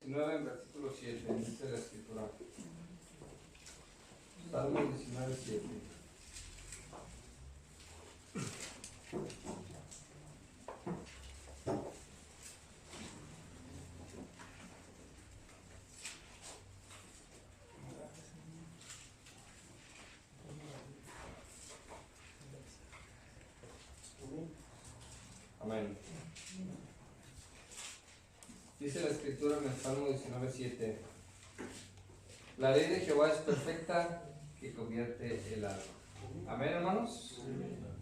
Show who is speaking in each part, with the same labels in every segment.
Speaker 1: 19 en versículo 7, dice la escritura. Salmo 19, 7. Amén. Dice la escritura en el Salmo 19, 7. La ley de Jehová es perfecta, que convierte el alma. Amén, hermanos.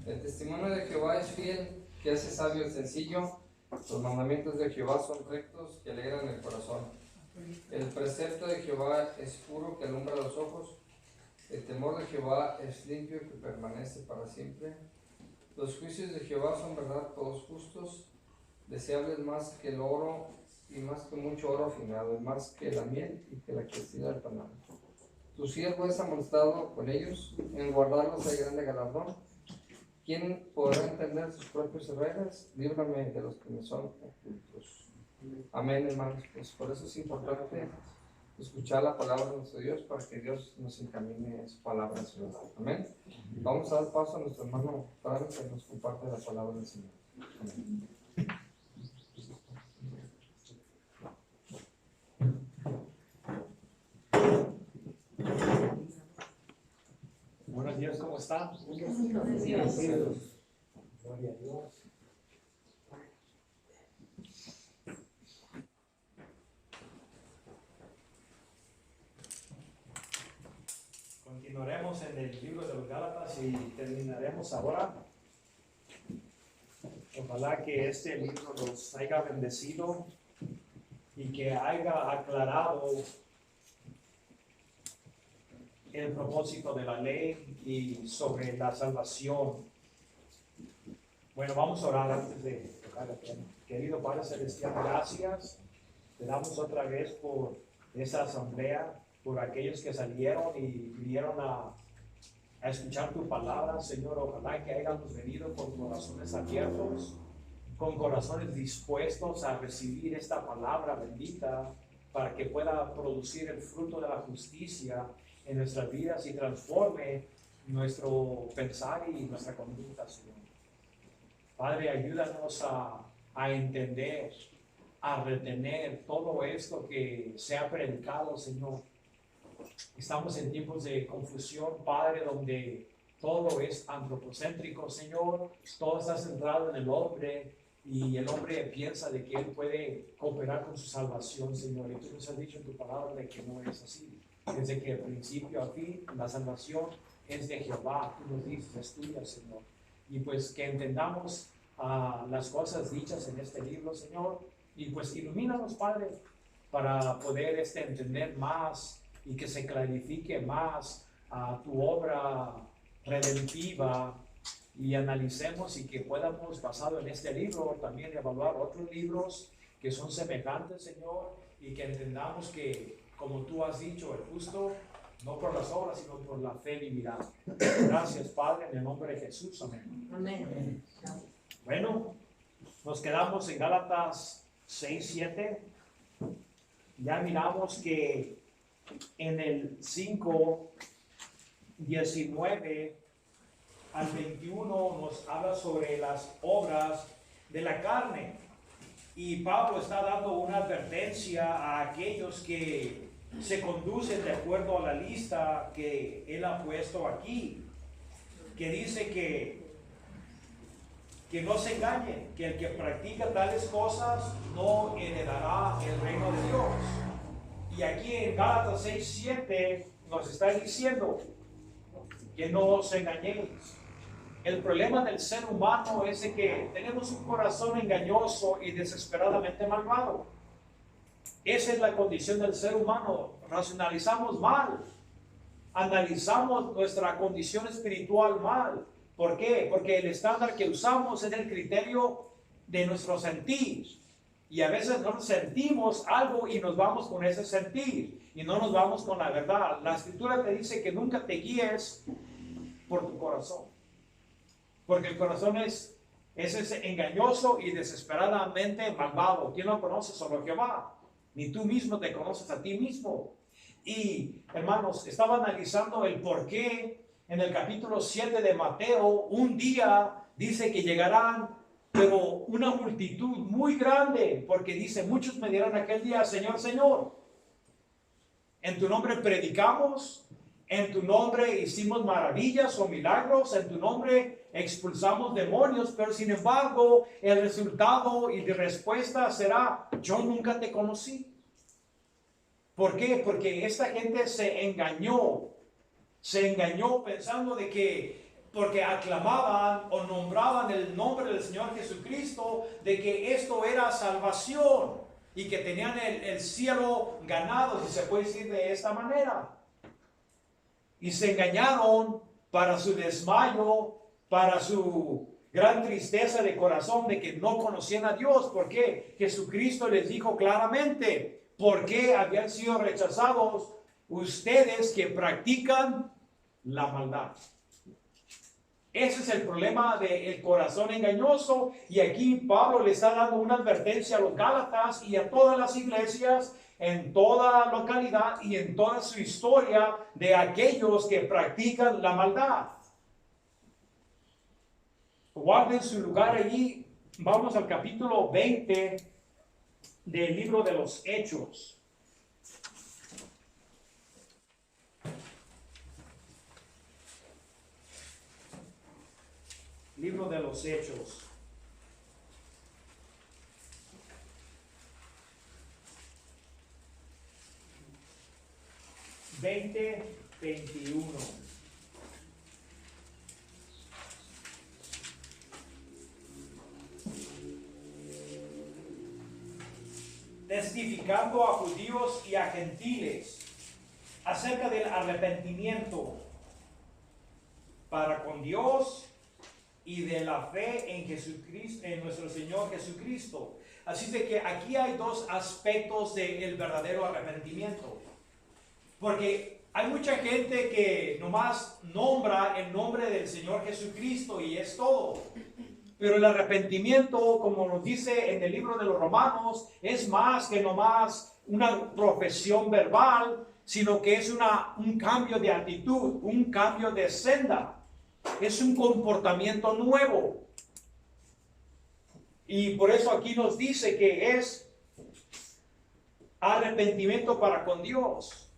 Speaker 1: El testimonio de Jehová es fiel, que hace sabio el sencillo. Los mandamientos de Jehová son rectos, que alegran el corazón. El precepto de Jehová es puro, que alumbra los ojos. El temor de Jehová es limpio, que permanece para siempre. Los juicios de Jehová son verdad, todos justos, deseables más que el oro y más que mucho oro afinado, más que la miel y que la crecida del panal. Tu siervo es amonestado con ellos, en guardarlos hay grande galardón. ¿Quién podrá entender sus propias reglas? Líbrame de los que me son ocultos. Amén, hermanos. Pues por eso es importante escuchar la palabra de nuestro Dios, para que Dios nos encamine su palabra en su vida. Amén. Vamos a dar paso a nuestro hermano Padre, que nos comparte la palabra del Señor. Amén.
Speaker 2: Buenos días, ¿cómo está?
Speaker 3: Buenos días.
Speaker 2: Gloria a Dios. Continuaremos en el libro de los Gálatas y terminaremos ahora. Ojalá que este libro los haya bendecido y que haya aclarado el propósito de la ley y sobre la salvación. Bueno, vamos a orar antes de tocar el tema. Querido Padre Celestial, gracias. Te damos otra vez por esta asamblea, por aquellos que salieron y vinieron a escuchar tu palabra, Señor. Ojalá que hayamos venido con corazones abiertos, con corazones dispuestos a recibir esta palabra bendita, para que pueda producir el fruto de la justicia en nuestras vidas y transforme nuestro pensar y nuestra conducta, Señor. Padre, ayúdanos a entender, a retener todo esto que se ha predicado, Señor. Estamos en tiempos de confusión, Padre, donde todo es antropocéntrico, Señor. Todo está centrado en el hombre y el hombre piensa de que él puede cooperar con su salvación, Señor. Y tú nos has dicho en tu palabra de que no es así. Desde que el principio a fin, la salvación es de Jehová. Tú nos dices, es tuya, Señor. Y pues que entendamos las cosas dichas en este libro, Señor. Y pues ilumínanos, Padre, para poder entender más y que se clarifique más tu obra redentiva, y analicemos y que podamos, basado en este libro, también evaluar otros libros que son semejantes, Señor, y que entendamos que, como tú has dicho, el justo, no por las obras, sino por la fe vivirá. Gracias, Padre, en el nombre de Jesús. Amén.
Speaker 3: Amén.
Speaker 2: Bueno, nos quedamos en Gálatas 6:7. Ya miramos que en el 5:19 al 21 nos habla sobre las obras de la carne. Y Pablo está dando una advertencia a aquellos que se conducen de acuerdo a la lista que él ha puesto aquí, que dice que no se engañen, que el que practica tales cosas no heredará el reino de Dios. Y aquí en Gálatas 6:7 nos está diciendo que no os engañéis. El problema del ser humano es de que tenemos un corazón engañoso y desesperadamente malvado. Esa es la condición del ser humano. Racionalizamos mal. Analizamos nuestra condición espiritual mal. ¿Por qué? Porque el estándar que usamos es el criterio de nuestro sentir. Y a veces no sentimos algo y nos vamos con ese sentir. Y no nos vamos con la verdad. La Escritura te dice que nunca te guíes por tu corazón. Porque el corazón es ese engañoso y desesperadamente malvado. ¿Quién lo conoce? Solo Jehová. ni tú mismo te conoces a ti mismo. Y hermanos, estaba analizando el por qué en el capítulo 7 de Mateo, un día dice que llegarán, pero una multitud muy grande, porque dice, muchos me dirán aquel día, Señor, Señor, en tu nombre predicamos, en tu nombre hicimos maravillas o milagros, en tu nombre expulsamos demonios, pero sin embargo el resultado y la respuesta será, yo nunca te conocí. ¿Por qué? Porque esta gente se engañó pensando de que porque aclamaban o nombraban el nombre del Señor Jesucristo, de que esto era salvación y que tenían el cielo ganado, si se puede decir de esta manera. Y se engañaron para su desmayo, para su gran tristeza de corazón de que no conocían a Dios. ¿Por qué? Jesucristo les dijo claramente por qué habían sido rechazados ustedes que practican la maldad. Ese es el problema del corazón engañoso, y aquí Pablo le está dando una advertencia a los Gálatas y a todas las iglesias en toda localidad y en toda su historia de aquellos que practican la maldad. Guarden su lugar allí. Vamos al capítulo 20 del libro de los Hechos. Libro de los Hechos. Veinte, 21. Testificando a judíos y a gentiles acerca del arrepentimiento para con Dios y de la fe en Jesucristo, en nuestro Señor Jesucristo. Así de que aquí hay dos aspectos del verdadero arrepentimiento. Porque hay mucha gente que nomás nombra el nombre del Señor Jesucristo y es todo. Pero el arrepentimiento, como nos dice en el libro de los Romanos, es más que nomás una profesión verbal, sino que es un cambio de actitud, un cambio de senda. Es un comportamiento nuevo. Y por eso aquí nos dice que es arrepentimiento para con Dios.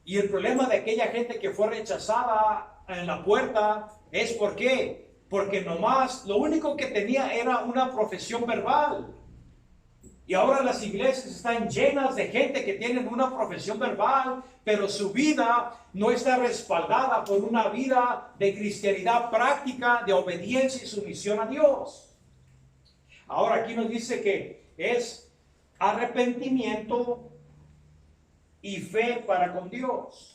Speaker 2: Y el problema de aquella gente que fue rechazada en la puerta es ¿por qué? Porque nomás lo único que tenía era una profesión verbal. Y ahora las iglesias están llenas de gente que tienen una profesión verbal, pero su vida no está respaldada por una vida de cristianidad práctica, de obediencia y sumisión a Dios. Ahora aquí nos dice que es arrepentimiento y fe para con Dios.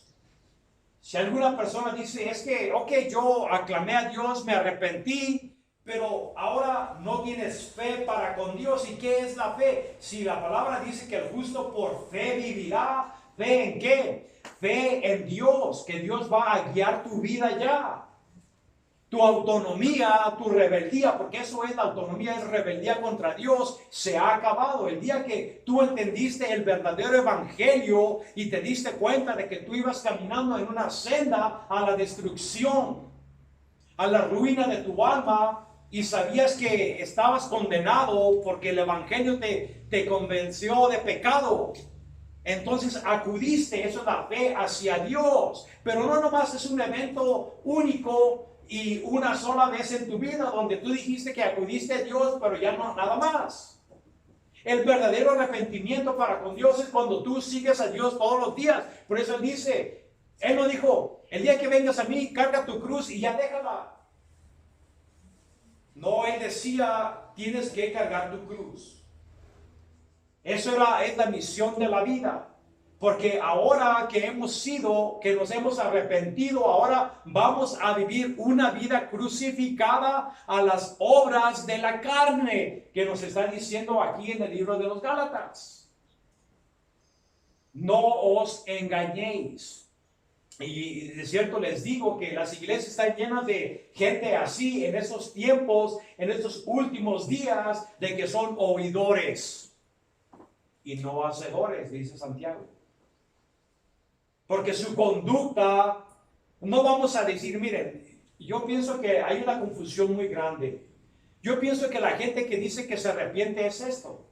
Speaker 2: Si alguna persona dice, es que, yo aclamé a Dios, me arrepentí, pero ahora no tienes fe para con Dios. ¿Y qué es la fe? Si la palabra dice que el justo por fe vivirá, ¿fe en qué? Fe en Dios, que Dios va a guiar tu vida ya. Tu autonomía, tu rebeldía, porque eso es la autonomía, es rebeldía contra Dios, se ha acabado. El día que tú entendiste el verdadero evangelio y te diste cuenta de que tú ibas caminando en una senda a la destrucción, a la ruina de tu alma, y sabías que estabas condenado porque el evangelio te convenció de pecado, entonces acudiste. Eso es la fe hacia Dios. Pero no nomás es un evento único y una sola vez en tu vida donde tú dijiste que acudiste a Dios, pero ya no nada más. El verdadero arrepentimiento para con Dios es cuando tú sigues a Dios todos los días. Por eso Él dice, Él no dijo, el día que vengas a mí, carga tu cruz y ya déjala. No, Él decía, tienes que cargar tu cruz. Eso es la misión de la vida. Porque ahora que nos hemos arrepentido, ahora vamos a vivir una vida crucificada a las obras de la carne, que nos está diciendo aquí en el libro de los Gálatas. No os engañéis. Y de cierto les digo que las iglesias están llenas de gente así en esos tiempos, en estos últimos días, de que son oidores. y no hacedores, dice Santiago. Porque su conducta, no vamos a decir, miren, yo pienso que hay una confusión muy grande. Yo pienso que la gente que dice que se arrepiente es esto.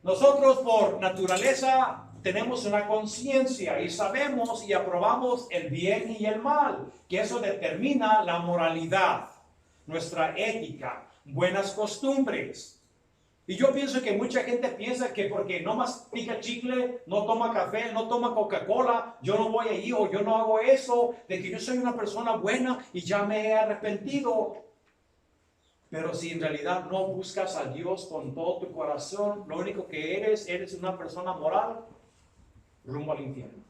Speaker 2: Nosotros por naturaleza tenemos una conciencia y sabemos y aprobamos el bien y el mal, que eso determina la moralidad, nuestra ética, buenas costumbres. Y yo pienso que mucha gente piensa que porque no mastica chicle, no toma café, no toma Coca-Cola, yo no voy ahí o yo no hago eso, de que yo soy una persona buena y ya me he arrepentido. Pero si en realidad no buscas a Dios con todo tu corazón, lo único que eres una persona moral rumbo al infierno.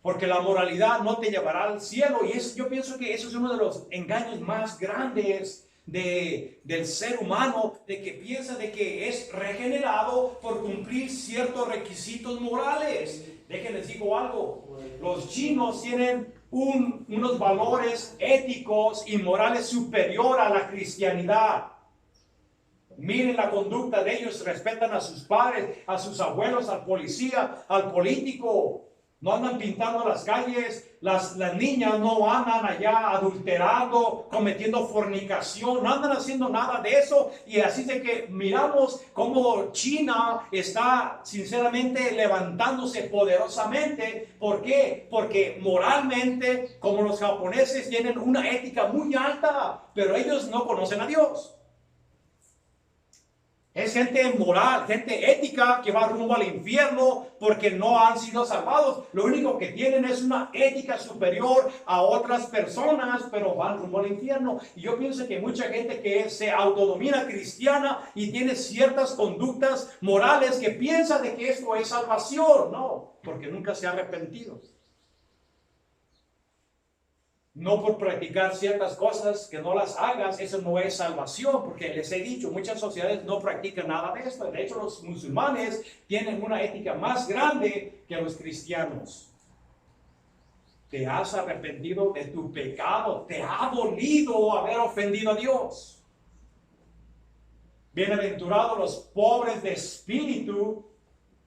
Speaker 2: Porque la moralidad no te llevará al cielo. Y yo pienso que eso es uno de los engaños más grandes del ser humano, de que piensa de que es regenerado por cumplir ciertos requisitos morales. Déjenles digo algo, los chinos tienen unos valores éticos y morales superior a la cristianidad. Miren la conducta de ellos, respetan a sus padres, a sus abuelos, al policía, al político. No andan pintando las calles, las niñas no andan allá adulterando, cometiendo fornicación, no andan haciendo nada de eso. Y así de que miramos cómo China está sinceramente levantándose poderosamente. ¿Por qué? Porque moralmente, como los japoneses, tienen una ética muy alta, pero ellos no conocen a Dios. Es gente moral, gente ética que va rumbo al infierno porque no han sido salvados. Lo único que tienen es una ética superior a otras personas, pero van rumbo al infierno. Y yo pienso que mucha gente que se autodomina cristiana y tiene ciertas conductas morales que piensa de que esto es salvación. No, porque nunca se ha arrepentido. No por practicar ciertas cosas que no las hagas, eso no es salvación, porque les he dicho, muchas sociedades no practican nada de esto. De hecho, los musulmanes tienen una ética más grande que los cristianos. Te has arrepentido de tu pecado, te ha dolido haber ofendido a Dios. Bienaventurados los pobres de espíritu,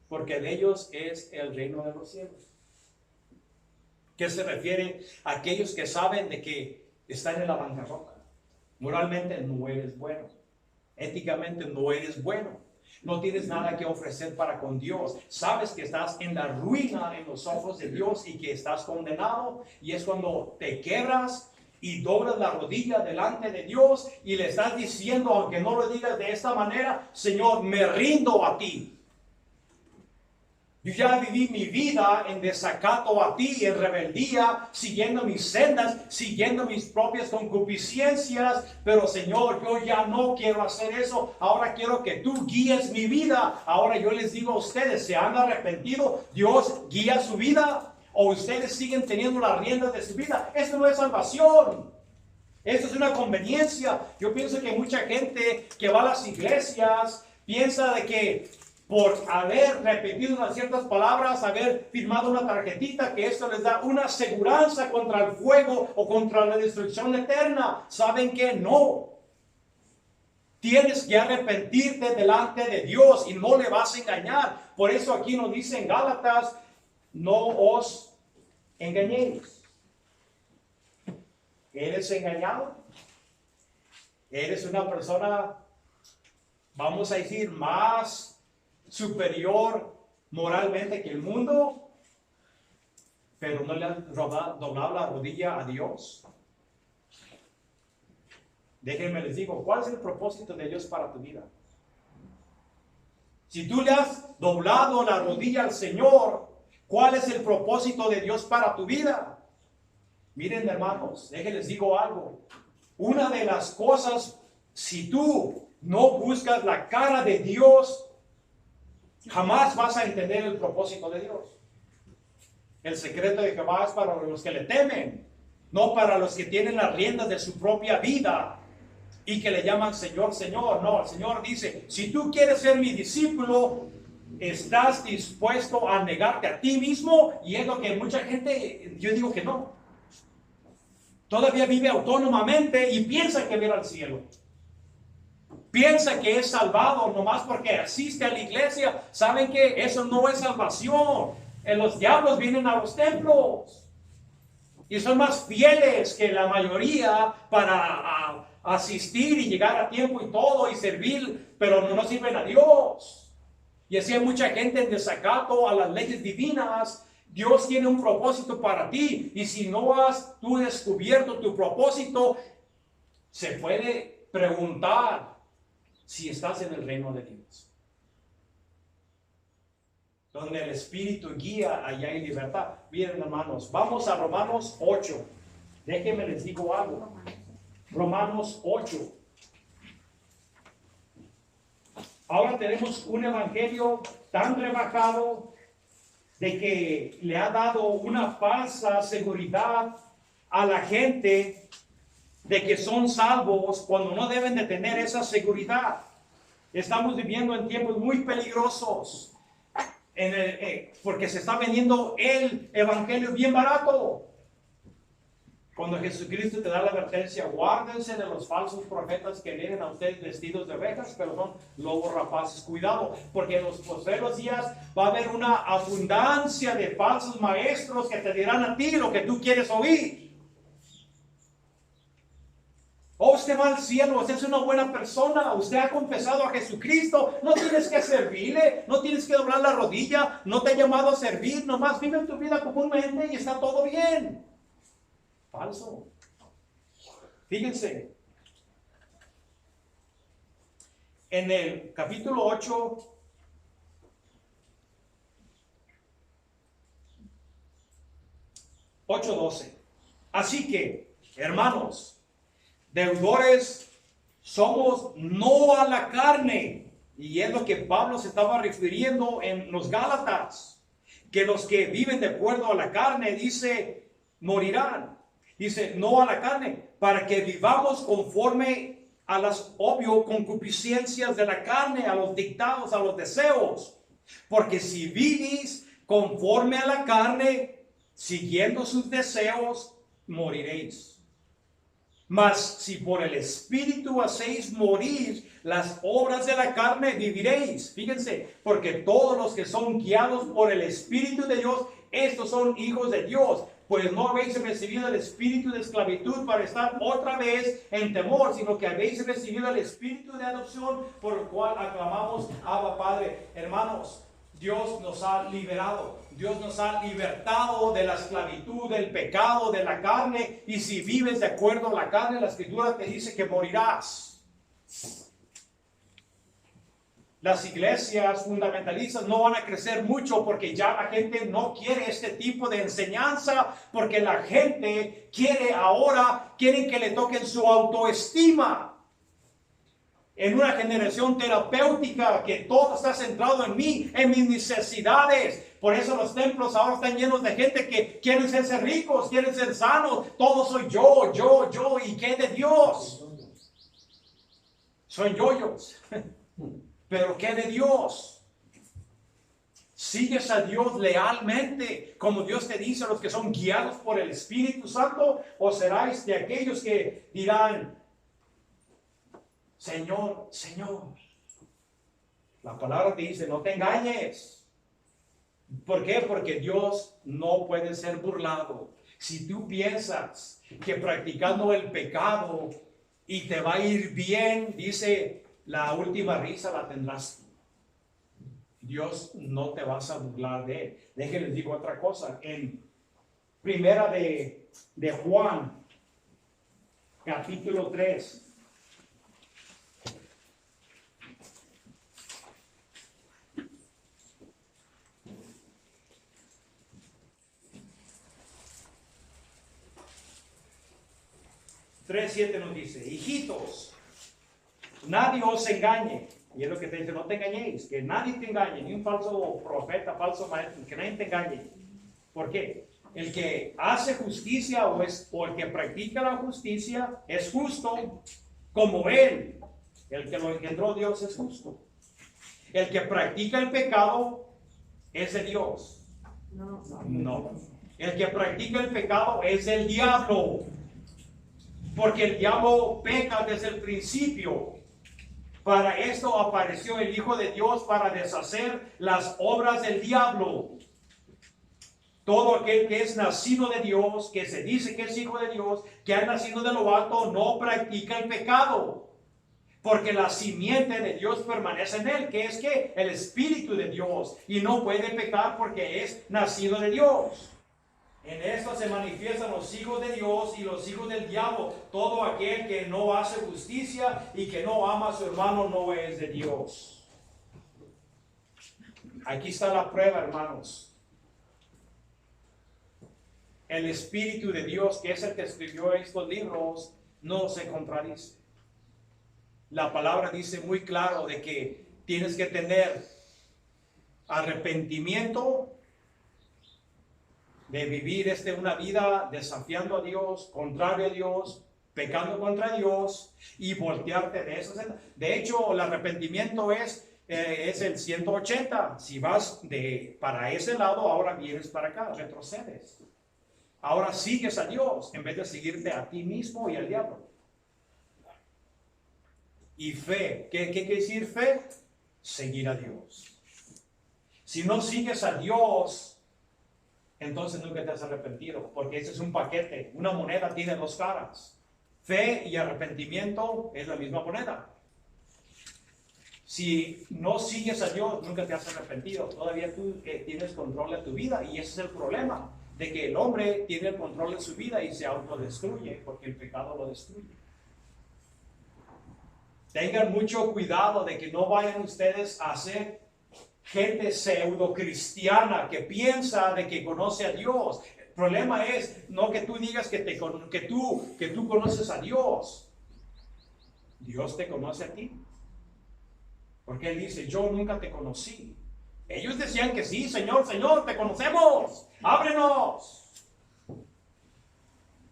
Speaker 2: porque de ellos es el reino de los cielos. ¿Qué se refiere a aquellos que saben de que están en la bancarrota? Moralmente no eres bueno. Éticamente no eres bueno. No tienes nada que ofrecer para con Dios. Sabes que estás en la ruina en los ojos de Dios y que estás condenado. Y es cuando te quebras y doblas la rodilla delante de Dios y le estás diciendo, aunque no lo digas de esta manera, Señor, me rindo a ti. Yo ya viví mi vida en desacato a ti, en rebeldía, siguiendo mis sendas, siguiendo mis propias concupiscencias. Pero Señor, yo ya no quiero hacer eso. Ahora quiero que tú guíes mi vida. Ahora yo les digo a ustedes, ¿se han arrepentido? ¿Dios guía su vida? ¿O ustedes siguen teniendo las riendas de su vida? Eso no es salvación. Eso es una conveniencia. Yo pienso que mucha gente que va a las iglesias piensa de que por haber repetido unas ciertas palabras, haber firmado una tarjetita, que esto les da una aseguranza contra el fuego o contra la destrucción eterna. ¿Saben qué? No. Tienes que arrepentirte delante de Dios y no le vas a engañar. Por eso aquí nos dice en Gálatas, no os engañéis. ¿Eres engañado? ¿Eres una persona, vamos a decir, más superior moralmente que el mundo, pero no le has doblado la rodilla a Dios? Déjenme les digo, ¿cuál es el propósito de Dios para tu vida? Si tú le has doblado la rodilla al Señor, ¿cuál es el propósito de Dios para tu vida? Miren, hermanos, déjenles digo algo. Una de las cosas, si tú no buscas la cara de Dios, jamás vas a entender el propósito de Dios. El secreto de Jehová es para los que le temen, no para los que tienen las riendas de su propia vida y que le llaman Señor, Señor. No, el Señor dice, si tú quieres ser mi discípulo, estás dispuesto a negarte a ti mismo. Y es lo que mucha gente, yo digo que no. Todavía vive autónomamente y piensa que va al cielo. piensa que es salvado nomás porque asiste a la iglesia. ¿Saben qué? Eso no es salvación. Los diablos vienen a los templos y son más fieles que la mayoría para asistir y llegar a tiempo y todo y servir, pero no sirven a Dios. Y así hay mucha gente en desacato a las leyes divinas. Dios tiene un propósito para ti, y si no has tú descubierto tu propósito, se puede preguntar si estás en el reino de Dios. Donde el Espíritu guía, allá hay libertad. Miren, hermanos, vamos a Romanos 8. Déjenme les digo algo. Romanos 8. Ahora tenemos un evangelio tan rebajado de que le ha dado una falsa seguridad a la gente de que son salvos cuando no deben de tener esa seguridad. Estamos viviendo en tiempos muy peligrosos porque se está vendiendo el evangelio bien barato. Cuando Jesucristo te da la advertencia, guárdense de los falsos profetas que vienen a ustedes vestidos de ovejas, pero son lobos rapaces. Cuidado, porque en los postreros días va a haber una abundancia de falsos maestros que te dirán a ti lo que tú quieres oír. Oh, usted va al cielo, usted es una buena persona, usted ha confesado a Jesucristo, no tienes que servirle, no tienes que doblar la rodilla, no te ha llamado a servir, nomás vive tu vida comúnmente y está todo bien. Falso. Fíjense, en el capítulo 8, así que, hermanos, deudores somos no a la carne, y es lo que Pablo se estaba refiriendo en los Gálatas, que los que viven de acuerdo a la carne, dice, morirán. Dice, no a la carne, para que vivamos conforme a las, obvio, concupiscencias de la carne, a los dictados, a los deseos. Porque si vivís conforme a la carne, siguiendo sus deseos, moriréis. Mas si por el Espíritu hacéis morir las obras de la carne, viviréis. Fíjense, porque todos los que son guiados por el Espíritu de Dios, estos son hijos de Dios. Pues no habéis recibido el espíritu de esclavitud para estar otra vez en temor, sino que habéis recibido el espíritu de adopción, por el cual aclamamos Abba Padre. Hermanos, Dios nos ha liberado, Dios nos ha libertado de la esclavitud, del pecado, de la carne, y si vives de acuerdo a la carne, la Escritura te dice que morirás. Las iglesias fundamentalistas no van a crecer mucho porque ya la gente no quiere este tipo de enseñanza, porque la gente quieren que le toquen su autoestima. En una generación terapéutica que todo está centrado en mí, en mis necesidades. Por eso los templos ahora están llenos de gente que quieren ser ricos, quieren ser sanos. Todo soy yo, ¿y qué de Dios? Son yoyos. Pero ¿qué de Dios? ¿Sigues a Dios lealmente, como Dios te dice, a los que son guiados por el Espíritu Santo? ¿O seráis de aquellos que dirán, Señor, Señor? La palabra te dice, no te engañes. ¿Por qué? Porque Dios no puede ser burlado. Si tú piensas que practicando el pecado y te va a ir bien, dice, la última risa la tendrás tú. Dios no te vas a burlar de él. Déjenles digo otra cosa. En primera de Juan, capítulo 3. Siete nos dice, hijitos, nadie os engañe. Y es lo que te dice, no te engañéis, que nadie te engañe, ni un falso profeta, falso maestro, que nadie te engañe. ¿Por qué? El que hace justicia o el que practica la justicia es justo como él. El que lo engendró Dios es justo. El que practica el pecado es de Dios. No. El que practica el pecado es del diablo. Porque el diablo peca desde el principio. Para esto apareció el Hijo de Dios para deshacer las obras del diablo. Todo aquel que es nacido de Dios, que se dice que es hijo de Dios, que ha nacido de lo alto, no practica el pecado. Porque la simiente de Dios permanece en él, que es que el Espíritu de Dios, y no puede pecar porque es nacido de Dios. En esto se manifiestan los hijos de Dios y los hijos del diablo. Todo aquel que no hace justicia y que no ama a su hermano no es de Dios. Aquí está la prueba, hermanos. El Espíritu de Dios, que es el que escribió estos libros, no se contradice. La palabra dice muy claro de que tienes que tener arrepentimiento de vivir una vida desafiando a Dios, contrario a Dios, pecando contra Dios y voltearte de eso. De hecho, el arrepentimiento es el 180. Si vas para ese lado, ahora vienes para acá, retrocedes. Ahora sigues a Dios en vez de seguirte a ti mismo y al diablo. Y fe, ¿qué quiere decir fe? Seguir a Dios. Si no sigues a Dios, entonces nunca te has arrepentido, porque ese es un paquete. Una moneda tiene dos caras. Fe y arrepentimiento es la misma moneda. Si no sigues a Dios, nunca te has arrepentido. Todavía tú tienes control de tu vida, y ese es el problema, de que el hombre tiene el control de su vida y se autodestruye, porque el pecado lo destruye. Tengan mucho cuidado de que no vayan ustedes a ser gente pseudo cristiana que piensa de que conoce a Dios. El problema es no que tú digas que tú conoces a Dios. Dios te conoce a ti. Porque Él dice, yo nunca te conocí. Ellos decían que sí, Señor, Señor, te conocemos. Ábrenos.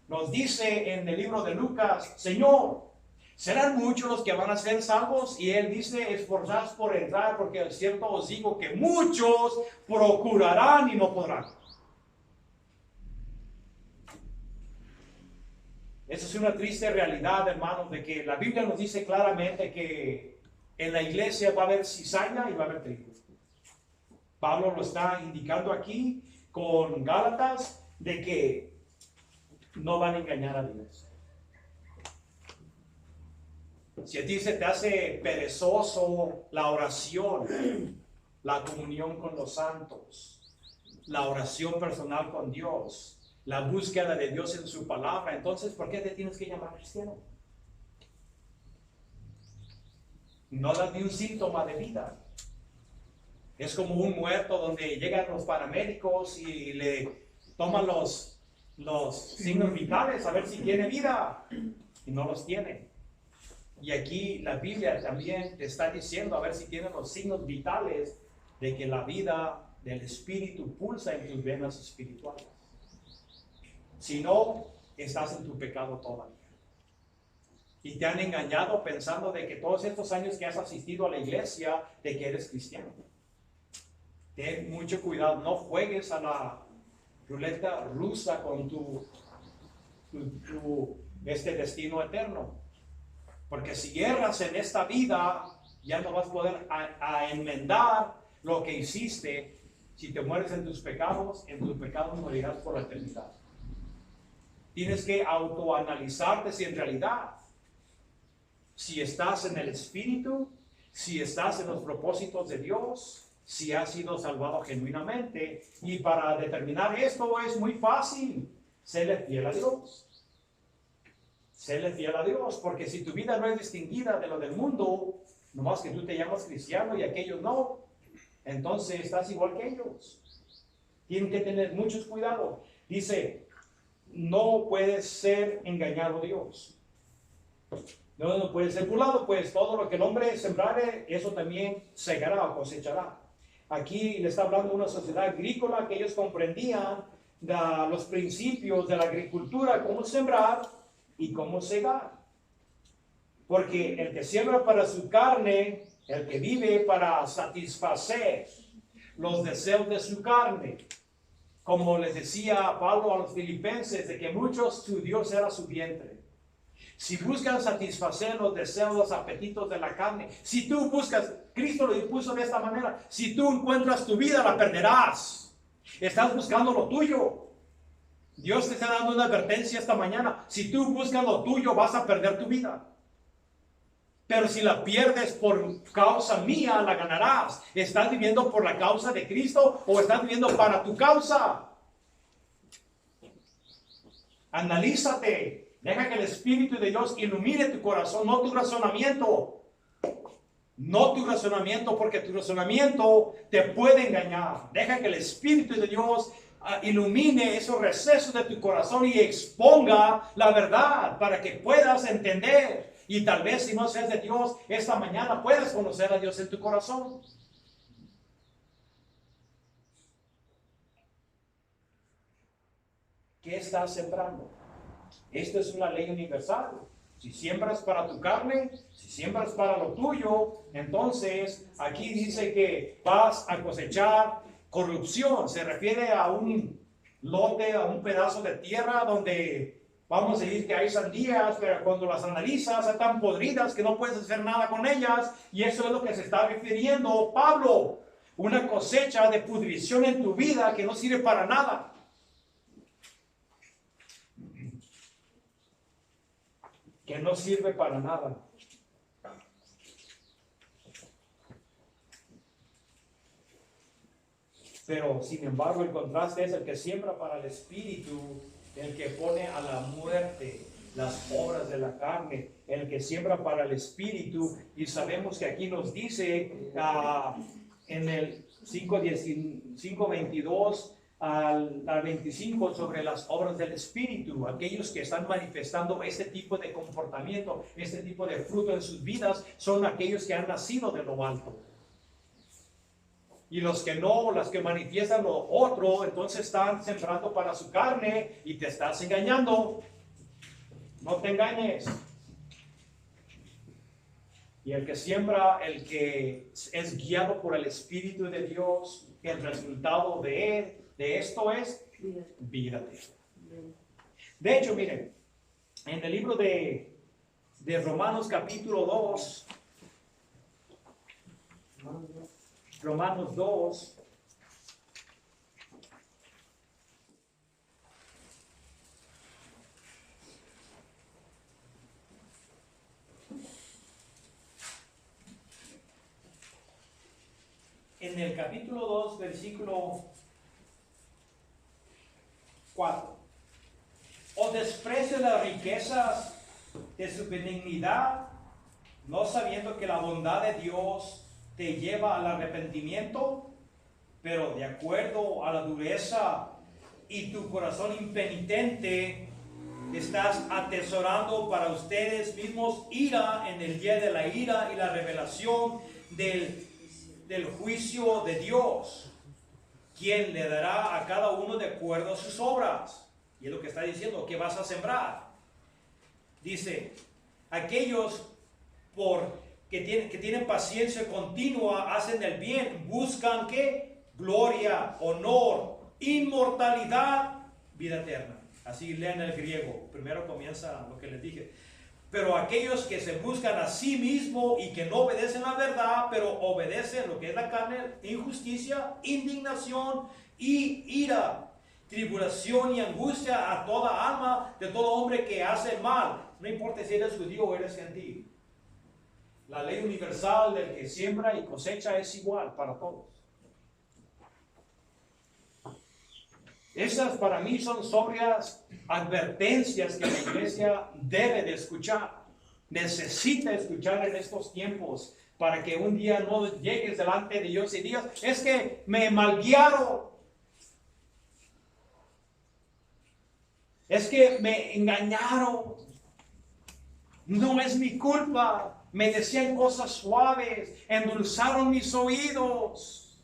Speaker 2: Nos dice en el libro de Lucas, Señor, ¿serán muchos los que van a ser salvos? Y Él dice, esforzaos por entrar, porque es cierto os digo que muchos procurarán y no podrán. Esa es una triste realidad, hermanos, de que la Biblia nos dice claramente que en la iglesia va a haber cizaña y va a haber trigo. Pablo lo está indicando aquí con Gálatas de que no van a engañar a Dios. Si a ti se te hace perezoso la oración, la comunión con los santos, la oración personal con Dios, la búsqueda de Dios en su palabra, entonces ¿por qué te tienes que llamar cristiano? No das ni un síntoma de vida. Es como un muerto donde llegan los paramédicos y le toman los signos vitales a ver si tiene vida, y no los tiene. Y aquí la Biblia también te está diciendo a ver si tiene los signos vitales de que la vida del Espíritu pulsa en tus venas espirituales. Si no, estás en tu pecado todavía. Y te han engañado pensando de que todos estos años que has asistido a la iglesia, de que eres cristiano. Ten mucho cuidado, no juegues a la ruleta rusa con tu destino eterno. Porque si erras en esta vida, ya no vas a poder a enmendar lo que hiciste. Si te mueres en tus pecados morirás por la eternidad. Tienes que autoanalizarte si en realidad, si estás en el Espíritu, si estás en los propósitos de Dios, si has sido salvado genuinamente. Y para determinar esto es muy fácil. Séle fiel a Dios. Séle fiel a Dios, porque si tu vida no es distinguida de lo del mundo, nomás que tú te llamas cristiano y aquellos no, entonces estás igual que ellos. Tienen que tener mucho cuidado. Dice, no puede ser engañado Dios. No puede ser burlado, pues todo lo que el hombre sembrare, eso también segará o cosechará. Aquí le está hablando de una sociedad agrícola que ellos comprendían los principios de la agricultura, cómo sembrar y cómo segar. Porque el que siembra para su carne, el que vive para satisfacer los deseos de su carne, como les decía Pablo a los filipenses, de que muchos su Dios era su vientre. Si buscas satisfacer los deseos, los apetitos de la carne, si tú buscas, Cristo lo dispuso de esta manera, si tú encuentras tu vida, la perderás. Estás buscando lo tuyo. Dios te está dando una advertencia esta mañana. Si tú buscas lo tuyo, vas a perder tu vida. Pero si la pierdes por causa mía, la ganarás. ¿Estás viviendo por la causa de Cristo o estás viviendo para tu causa? Analízate. Deja que el Espíritu de Dios ilumine tu corazón, no tu razonamiento. No tu razonamiento, porque tu razonamiento te puede engañar. Deja que el Espíritu de Dios ilumine esos recesos de tu corazón y exponga la verdad para que puedas entender. Y tal vez si no seas de Dios, esta mañana puedes conocer a Dios en tu corazón. ¿Qué estás sembrando? Esto es una ley universal. Si siembras para tu carne, si siembras para lo tuyo, entonces aquí dice que vas a cosechar corrupción. Se refiere a un lote, a un pedazo de tierra donde vamos a decir que hay sandías, pero cuando las analizas están podridas que no puedes hacer nada con ellas. Y eso es lo que se está refiriendo Pablo. Una cosecha de pudrición en tu vida que no sirve para nada. Que no sirve para nada. Pero sin embargo el contraste es el que siembra para el espíritu, el que pone a la muerte las obras de la carne, el que siembra para el espíritu. Y sabemos que aquí nos dice en el 5:22 al 25 sobre las obras del Espíritu. Aquellos que están manifestando este tipo de comportamiento, este tipo de fruto en sus vidas, son aquellos que han nacido de lo alto. Y los que no, las que manifiestan lo otro, entonces están sembrando para su carne y te estás engañando. No te engañes. Y el que siembra, el que es guiado por el Espíritu de Dios, el resultado de esto es vida eterna. De hecho, miren, en el libro de Romanos capítulo 2, Romanos 2, en el capítulo 2, versículo 4. O desprecia las riquezas de su benignidad, no sabiendo que la bondad de Dios te lleva al arrepentimiento, pero de acuerdo a la dureza y tu corazón impenitente, estás atesorando para ustedes mismos ira en el día de la ira y la revelación del juicio de Dios, quien le dará a cada uno de acuerdo a sus obras. Y es lo que está diciendo, que vas a sembrar. Dice, aquellos que tienen paciencia continua, hacen el bien, buscan ¿qué? Gloria, honor, inmortalidad, vida eterna. Así lean el griego. Primero comienza lo que les dije. Pero aquellos que se buscan a sí mismo y que no obedecen la verdad, pero obedecen lo que es la carne, injusticia, indignación y ira, tribulación y angustia a toda alma de todo hombre que hace mal. No importa si eres judío o eres gentil. La ley universal del que siembra y cosecha es igual para todos. Esas para mí son sobrias advertencias que la iglesia debe de escuchar. Necesita escuchar en estos tiempos para que un día no llegues delante de Dios y digas, es que me malguiaron. Es que me engañaron. No es mi culpa. Me decían cosas suaves. Endulzaron mis oídos.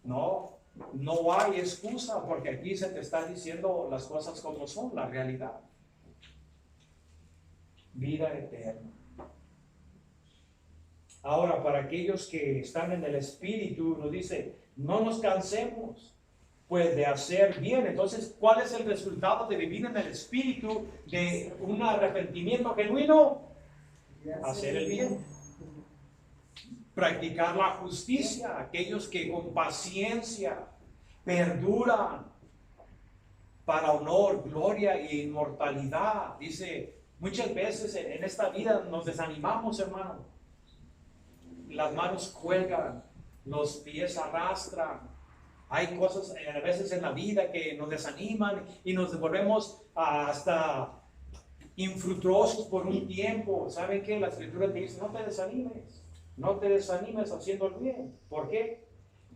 Speaker 2: No hay excusa, porque aquí se te está diciendo las cosas como son, la realidad. Vida eterna. Ahora, para aquellos que están en el Espíritu, nos dice, no nos cansemos pues de hacer bien. Entonces, ¿cuál es el resultado de vivir en el espíritu de un arrepentimiento genuino? Hacer el bien. Practicar la justicia, aquellos que con paciencia perduran para honor, gloria e inmortalidad. Dice, muchas veces en esta vida nos desanimamos, hermano. Las manos cuelgan, los pies arrastran. Hay cosas a veces en la vida que nos desaniman y nos volvemos hasta infructuosos por un tiempo. ¿Saben qué? La Escritura te dice, no te desanimes. No te desanimes haciendo el bien. ¿Por qué?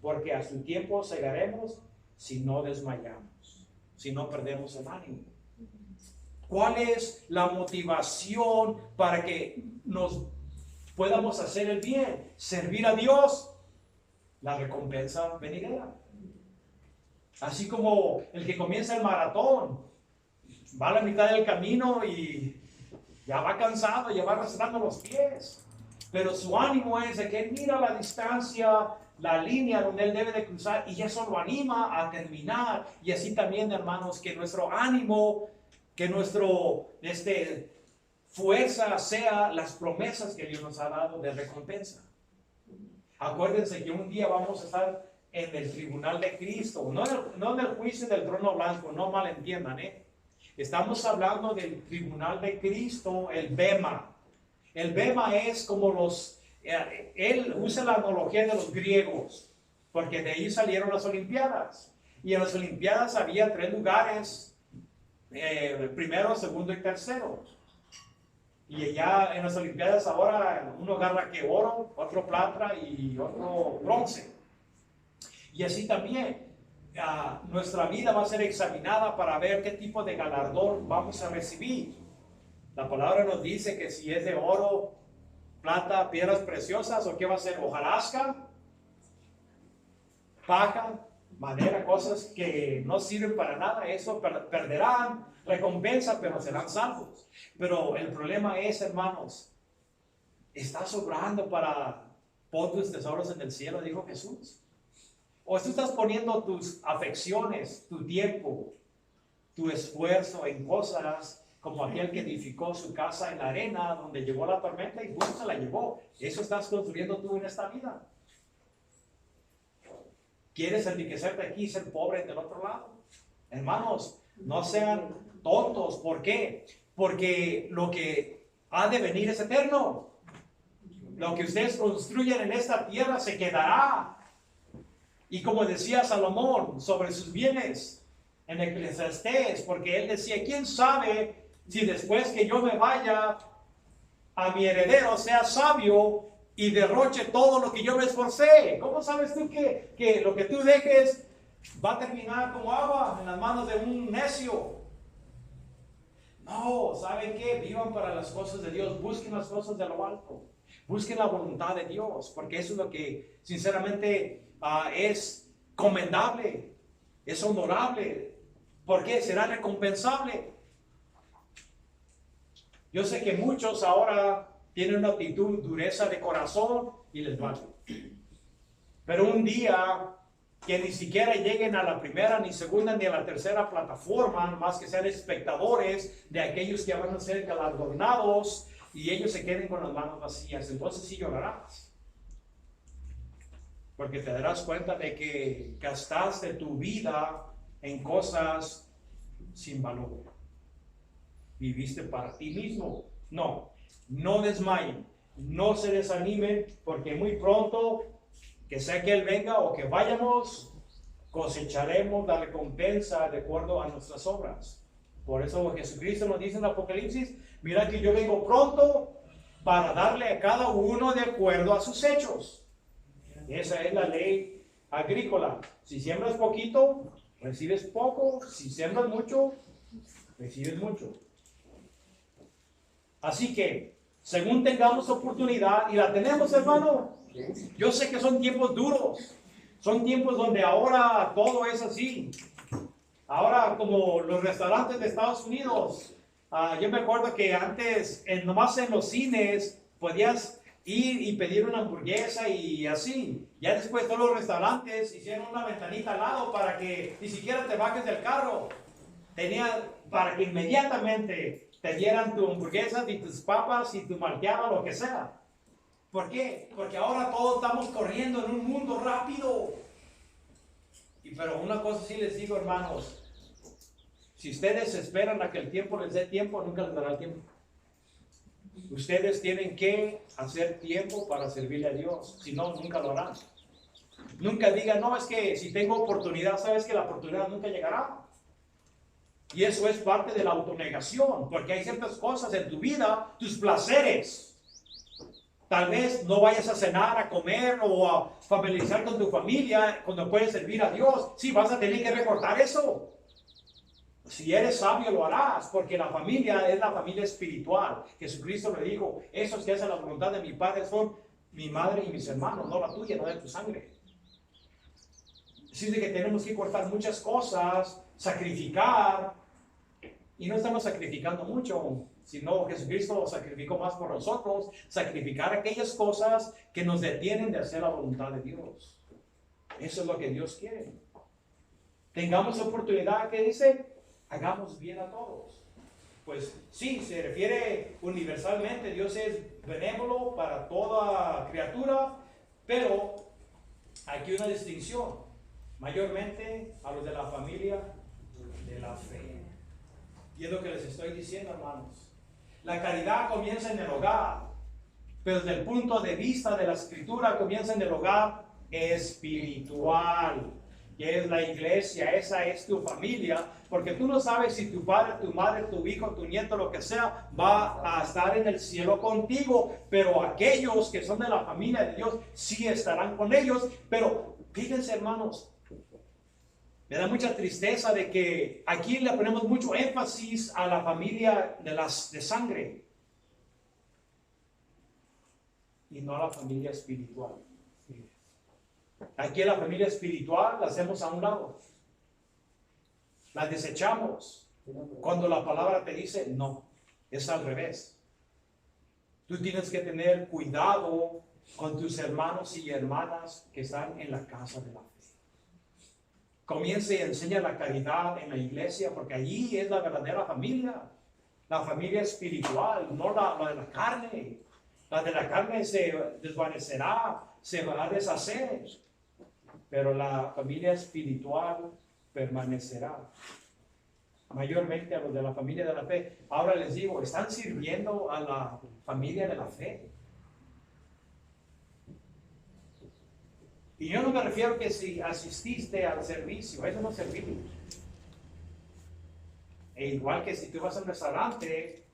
Speaker 2: Porque a su tiempo cegaremos si no desmayamos, si no perdemos el ánimo. ¿Cuál es la motivación para que nos podamos hacer el bien? Servir a Dios, la recompensa venidera. Así como el que comienza el maratón, va a la mitad del camino y ya va cansado, ya va arrastrando los pies. Pero su ánimo es de que él mira la distancia, la línea donde él debe de cruzar y eso lo anima a terminar. Y así también, hermanos, que nuestro ánimo, que nuestro fuerza sea las promesas que Dios nos ha dado de recompensa. Acuérdense que un día vamos a estar en el tribunal de Cristo, no en el juicio del trono blanco, no malentiendan, Estamos hablando del tribunal de Cristo, el Bema. El Bema es como él usa la analogía de los griegos, porque de ahí salieron las Olimpiadas. Y en las Olimpiadas había 3 lugares, primero, segundo y tercero. Y ya en las Olimpiadas ahora uno agarra que oro, otro plata y otro bronce. Y así también nuestra vida va a ser examinada para ver qué tipo de galardón vamos a recibir. La palabra nos dice que si es de oro, plata, piedras preciosas, o qué va a ser, hojarasca, paja, madera, cosas que no sirven para nada, eso perderán recompensa, pero serán salvos. Pero el problema es, hermanos, está sobrando para pon tus tesoros en el cielo, dijo Jesús. O tú estás poniendo tus afecciones, tu tiempo, tu esfuerzo en cosas como aquel que edificó su casa en la arena, donde llegó la tormenta y se la llevó. Eso estás construyendo tú en esta vida. ¿Quieres enriquecerte aquí y ser pobre del otro lado? Hermanos, no sean tontos. ¿Por qué? Porque lo que ha de venir es eterno. Lo que ustedes construyen en esta tierra se quedará. Y como decía Salomón sobre sus bienes en Eclesiastés, porque él decía, ¿quién sabe si después que yo me vaya a mi heredero sea sabio y derroche todo lo que yo me esforcé? ¿Cómo sabes tú que lo que tú dejes va a terminar como agua en las manos de un necio? No, ¿saben qué? Vivan para las cosas de Dios, busquen las cosas de lo alto, busquen la voluntad de Dios, porque eso es lo que sinceramente es comendable, es honorable, porque será recompensable. Yo sé que muchos ahora tienen una actitud dureza de corazón y les vale. Pero un día que ni siquiera lleguen a la primera, ni segunda, ni a la tercera plataforma, más que sean espectadores de aquellos que van a ser galardonados y ellos se queden con las manos vacías, entonces sí llorarás. Porque te darás cuenta de que gastaste tu vida en cosas sin valor. Viviste para ti mismo. No desmayen, no se desanimen, porque muy pronto, que sea que Él venga o que vayamos, cosecharemos la recompensa de acuerdo a nuestras obras. Por eso Jesucristo nos dice en el Apocalipsis, mira que yo vengo pronto para darle a cada uno de acuerdo a sus hechos. Esa es la ley agrícola. Si siembras poquito, recibes poco. Si siembras mucho, recibes mucho. Así que, según tengamos oportunidad, y la tenemos, hermano, yo sé que son tiempos duros. Son tiempos donde ahora todo es así. Ahora, como los restaurantes de Estados Unidos, yo me acuerdo que antes, nomás en los cines, podías ir y pedir una hamburguesa y así. Ya después todos los restaurantes hicieron una ventanita al lado para que ni siquiera te bajes del carro. Para que inmediatamente te dieran tu hamburguesa y tus papas y tu malteada, lo que sea. ¿Por qué? Porque ahora todos estamos corriendo en un mundo rápido. Pero una cosa sí les digo, hermanos, si ustedes esperan a que el tiempo les dé tiempo, nunca les dará el tiempo. Ustedes tienen que hacer tiempo para servirle a Dios, si no, nunca lo harán. Nunca digan, no, es que si tengo oportunidad, sabes que la oportunidad nunca llegará. Y eso es parte de la autonegación, porque hay ciertas cosas en tu vida, tus placeres. Tal vez no vayas a cenar, a comer o a familiarizar con tu familia cuando puedes servir a Dios. Sí, vas a tener que recortar eso. Si eres sabio lo harás, porque la familia es la familia espiritual. Jesucristo le dijo, esos que hacen la voluntad de mi Padre son mi madre y mis hermanos, no la tuya, no de tu sangre. Así de que tenemos que cortar muchas cosas, sacrificar, y no estamos sacrificando mucho, sino Jesucristo sacrificó más por nosotros, sacrificar aquellas cosas que nos detienen de hacer la voluntad de Dios. Eso es lo que Dios quiere. Tengamos oportunidad, que dice, hagamos bien a todos. Pues sí, se refiere universalmente, Dios es benévolo para toda criatura, pero aquí una distinción, mayormente a los de la familia de la fe. Y es lo que les estoy diciendo, hermanos. La caridad comienza en el hogar, pero desde el punto de vista de la Escritura comienza en el hogar espiritual, que es la iglesia. Esa es tu familia, porque tú no sabes si tu padre, tu madre, tu hijo, tu nieto, lo que sea, va a estar en el cielo contigo, pero aquellos que son de la familia de Dios sí estarán con ellos. Pero fíjense, hermanos, me da mucha tristeza de que aquí le ponemos mucho énfasis a la familia de sangre y no a la familia espiritual. Aquí la familia espiritual la hacemos a un lado, la desechamos cuando la palabra te dice no, es al revés. Tú tienes que tener cuidado con tus hermanos y hermanas que están en la casa de la fe. Comience y enseña la caridad en la iglesia, porque allí es la verdadera familia, la familia espiritual, no la de la carne. La de la carne se desvanecerá, se va a deshacer, pero la familia espiritual permanecerá. Mayormente a los de la familia de la fe. Ahora les digo, están sirviendo a la familia de la fe. Y yo no me refiero que si asististe al servicio, eso no es servir. E igual que si tú vas a un restaurante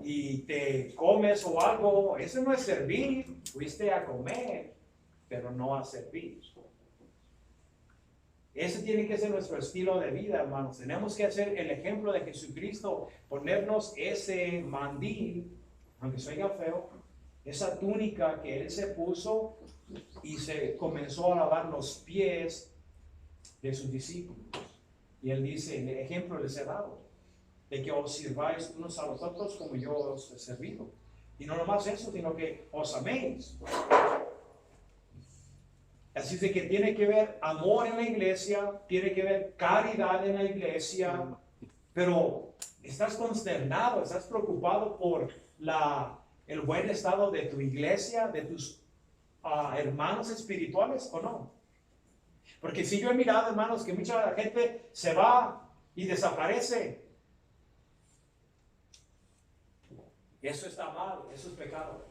Speaker 2: y te comes o algo, eso no es servir. Fuiste a comer, pero no a servir. Ese tiene que ser nuestro estilo de vida, hermanos. Tenemos que hacer el ejemplo de Jesucristo, ponernos ese mandil, aunque suena feo, esa túnica que Él se puso y se comenzó a lavar los pies de sus discípulos. Y Él dice, el ejemplo les he dado, de que os sirváis unos a los otros como yo os he servido. Y no nomás eso, sino que os améis. Así de que tiene que ver amor en la iglesia, tiene que ver caridad en la iglesia, pero estás consternado, estás preocupado por el buen estado de tu iglesia, de tus hermanos espirituales, ¿o no? Porque si yo he mirado, hermanos, que mucha gente se va y desaparece. Eso está mal, eso es pecado.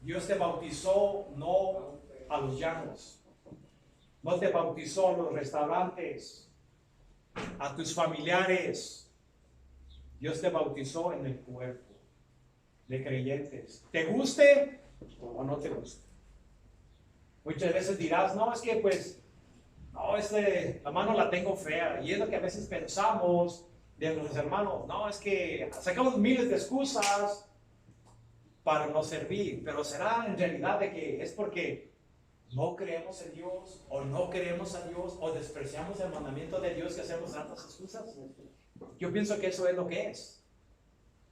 Speaker 2: Dios te bautizó no a los llanos, no te bautizó a los restaurantes, a tus familiares. Dios te bautizó en el cuerpo de creyentes. ¿Te guste o no te guste? Muchas veces dirás, no, es que pues, no, la mano la tengo fea. Y es lo que a veces pensamos de nuestros hermanos. No, es que sacamos miles de excusas para no servir, pero será en realidad de que es porque no creemos en Dios, o no queremos a Dios, o despreciamos el mandamiento de Dios que hacemos tantas excusas. Yo pienso que eso es lo que es.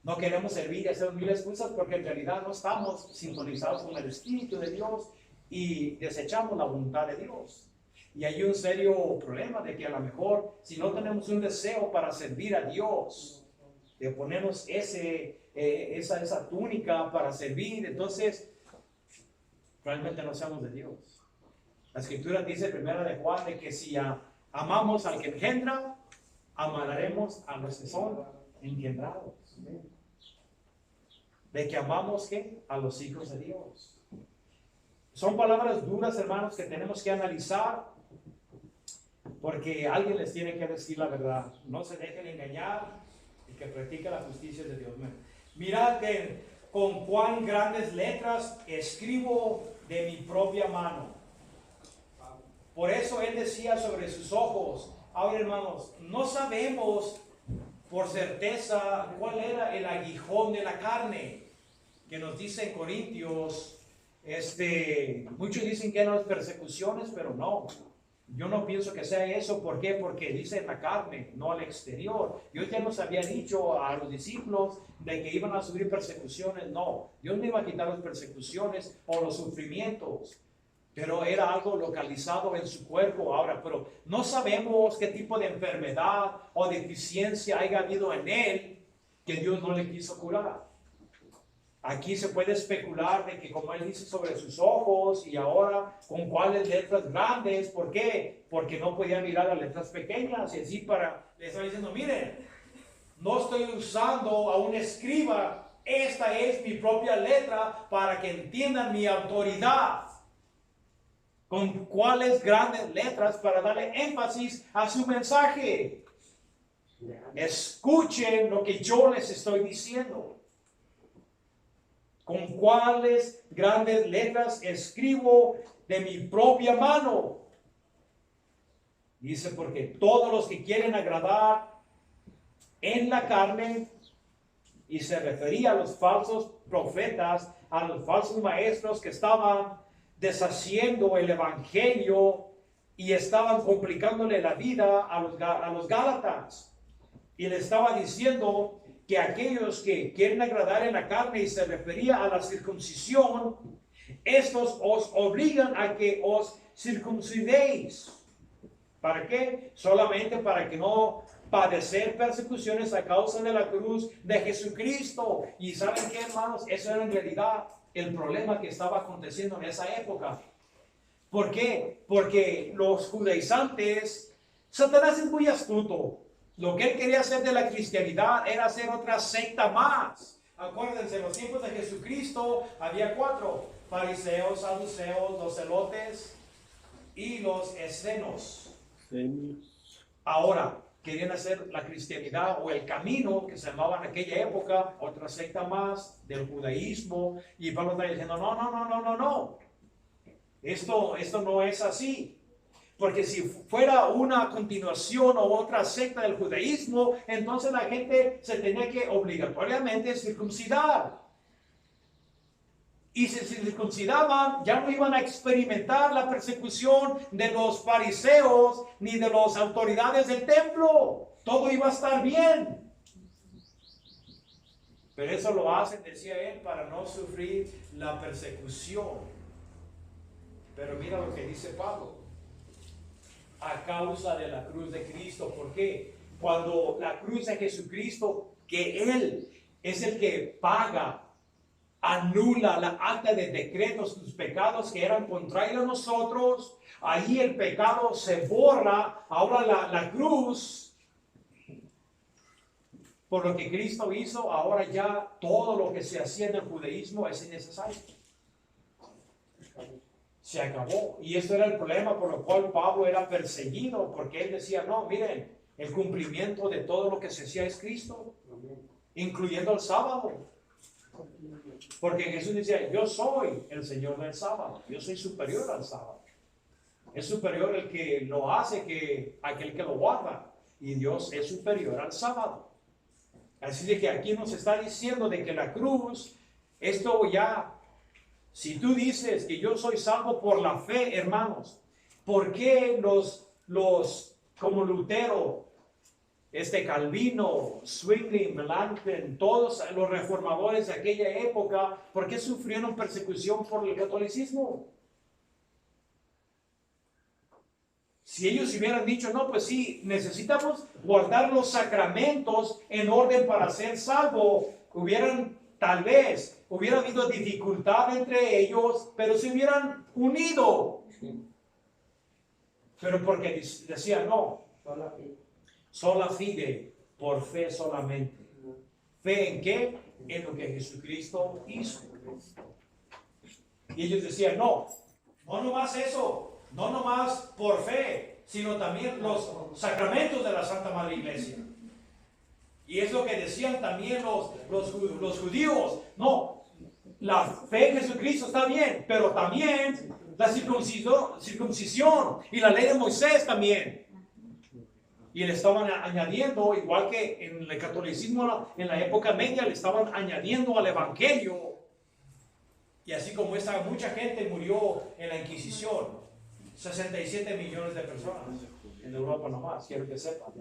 Speaker 2: No queremos servir y hacer mil excusas porque en realidad no estamos sintonizados con el Espíritu de Dios y desechamos la voluntad de Dios. Y hay un serio problema de que a lo mejor si no tenemos un deseo para servir a Dios, de ponernos esa túnica para servir, entonces realmente no seamos de Dios. La Escritura dice, primera de Juan, de que si amamos al que engendra, amaremos a los que son engendrados. De que amamos ¿qué? A los hijos de Dios. Son palabras duras, hermanos, que tenemos que analizar, porque alguien les tiene que decir la verdad. No se dejen engañar y que practique la justicia de Dios. Mirad con cuán grandes letras escribo de mi propia mano. Por eso él decía sobre sus ojos. Ahora, hermanos, no sabemos por certeza cuál era el aguijón de la carne, que nos dice en Corintios, muchos dicen que eran las persecuciones, pero no. Yo no pienso que sea eso. ¿Por qué? Porque dice en la carne, no al exterior. Dios ya nos había dicho a los discípulos de que iban a sufrir persecuciones. No, Dios no iba a quitar las persecuciones o los sufrimientos, pero era algo localizado en su cuerpo. Ahora, pero no sabemos qué tipo de enfermedad o deficiencia haya habido en él que Dios no le quiso curar. Aquí se puede especular de que, como él dice, sobre sus ojos y ahora con cuáles letras grandes. ¿Por qué? Porque no podía mirar las letras pequeñas. Y así le está diciendo, miren, no estoy usando a un escriba. Esta es mi propia letra para que entiendan mi autoridad. Con cuáles grandes letras para darle énfasis a su mensaje. Escuchen lo que yo les estoy diciendo. Con cuáles grandes letras escribo de mi propia mano. Dice, porque todos los que quieren agradar en la carne, y se refería a los falsos profetas, a los falsos maestros que estaban deshaciendo el evangelio y estaban complicándole la vida a los gálatas. Y le estaba diciendo que aquellos que quieren agradar en la carne, y se refería a la circuncisión, estos os obligan a que os circuncidéis. ¿Para qué? Solamente para que no padecer persecuciones a causa de la cruz de Jesucristo. Y ¿saben qué, hermanos? Eso era en realidad el problema que estaba aconteciendo en esa época. ¿Por qué? Porque los judaizantes, Satanás es muy astuto. Lo que él quería hacer de la cristianidad era hacer otra secta más. Acuérdense, en los tiempos de Jesucristo había 4: fariseos, saduceos, los celotes y los escenos. Ahora querían hacer la cristianidad o el camino que se llamaba en aquella época otra secta más del judaísmo. Y Pablo está diciendo, no. Esto no es así. Porque si fuera una continuación o otra secta del judaísmo, entonces la gente se tenía que obligatoriamente circuncidar. Y si se circuncidaban, ya no iban a experimentar la persecución de los fariseos ni de las autoridades del templo. Todo iba a estar bien. Pero eso lo hacen, decía él, para no sufrir la persecución. Pero mira lo que dice Pablo. A causa de la cruz de Cristo. ¿Por qué? Cuando la cruz de Jesucristo, que Él es el que paga, anula la acta de decretos, sus pecados que eran contrarios a nosotros, ahí el pecado se borra. Ahora la cruz, por lo que Cristo hizo, ahora ya todo lo que se hacía en el judaísmo es innecesario. Se acabó. Y eso era el problema por lo cual Pablo era perseguido, porque él decía, no, miren, el cumplimiento de todo lo que se hacía es Cristo, incluyendo el sábado. Porque Jesús decía, yo soy el Señor del sábado, yo soy superior al sábado. Es superior el que lo hace que aquel que lo guarda, y Dios es superior al sábado. Así de que aquí nos está diciendo de que la cruz, esto ya. Si tú dices que yo soy salvo por la fe, hermanos, ¿por qué los como Lutero, Calvino, Zwingli, Melanchthon, todos los reformadores de aquella época, por qué sufrieron persecución por el catolicismo? Si ellos hubieran dicho, no, pues sí, necesitamos guardar los sacramentos en orden para ser salvo, tal vez, hubiera habido dificultad entre ellos, pero se hubieran unido. Pero porque decían, no, sola fide, por fe solamente. ¿Fe en qué? En lo que Jesucristo hizo. Y ellos decían, no nomás eso, no nomás por fe, sino también los sacramentos de la Santa Madre Iglesia. Y es lo que decían también los judíos. No, la fe en Jesucristo está bien, pero también la circuncisión y la ley de Moisés también. Y le estaban añadiendo, igual que en el catolicismo en la época media, le estaban añadiendo al evangelio. Y así como mucha gente murió en la Inquisición, 67 millones de personas en Europa nomás, quiero que sepan.